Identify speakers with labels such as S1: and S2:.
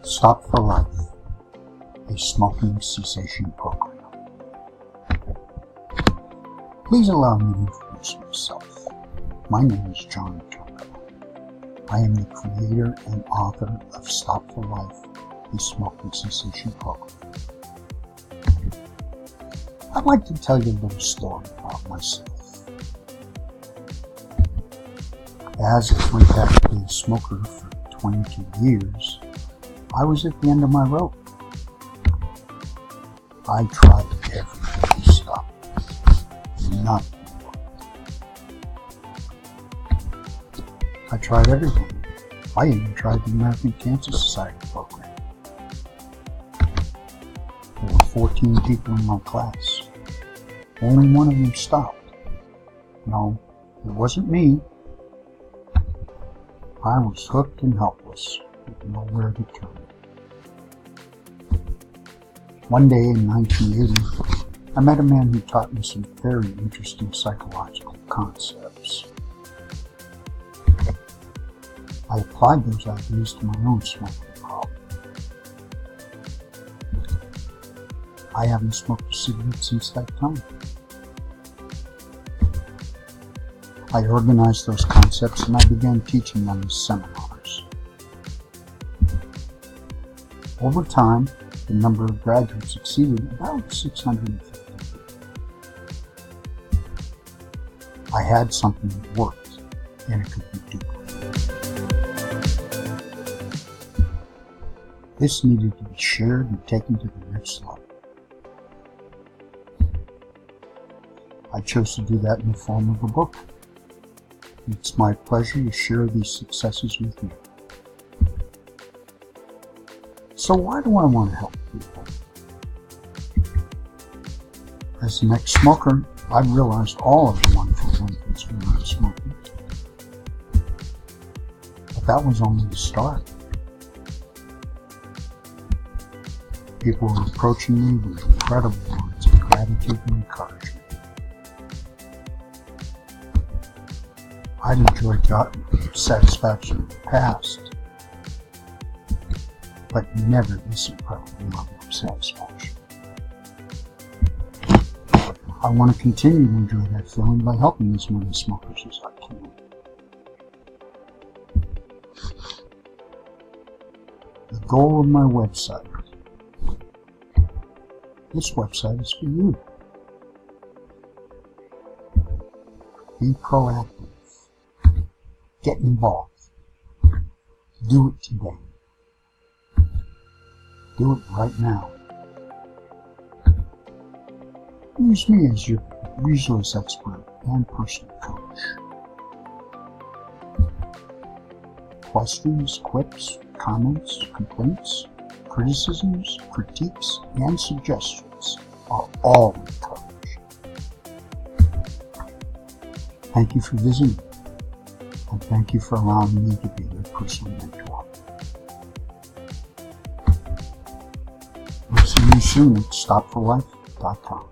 S1: Stop for Life, a smoking cessation program. Please allow me to introduce myself. My name is John Tucker. I am the creator and author of Stop for Life, a smoking cessation program. I'd like to tell you a little story about myself. As a free-pack smoker for 22 years, I was at the end of my rope. I tried everything to stop. Nothing worked. I tried everything. I even tried the American Cancer Society program. There were 14 people in my class. Only one of them stopped. No, it wasn't me. I was hooked and helpless, with nowhere to turn. One day in 1980, I met a man who taught me some very interesting psychological concepts. I applied those ideas to my own smoking problem. I haven't smoked a cigarette since that time. I organized those concepts and I began teaching them in seminars. Over time, the number of graduates exceeded about 650. I had something that worked, and it could be duplicated. This needed to be shared and taken to the next level. I chose to do that in the form of a book. It's my pleasure to share these successes with you. So why do I want to help people? As an ex-smoker, I've realized all of the wonderful benefits from not smoking. But that was only the start. People were approaching me with incredible words of gratitude and encouragement. I'd enjoyed satisfaction in the past, but never this incredible level of satisfaction. I want to continue to enjoy that feeling by helping as many smokers as I can. The goal of my website. This website is for you. Be proactive. Get involved. Do it today. Do it right now. Use me as your resource expert and personal coach. Questions, quips, comments, complaints, criticisms, critiques, and suggestions are all encouraged. Thank you for visiting, and thank you for allowing me to be your personal mentor. We'll see you soon at stopforlife.com.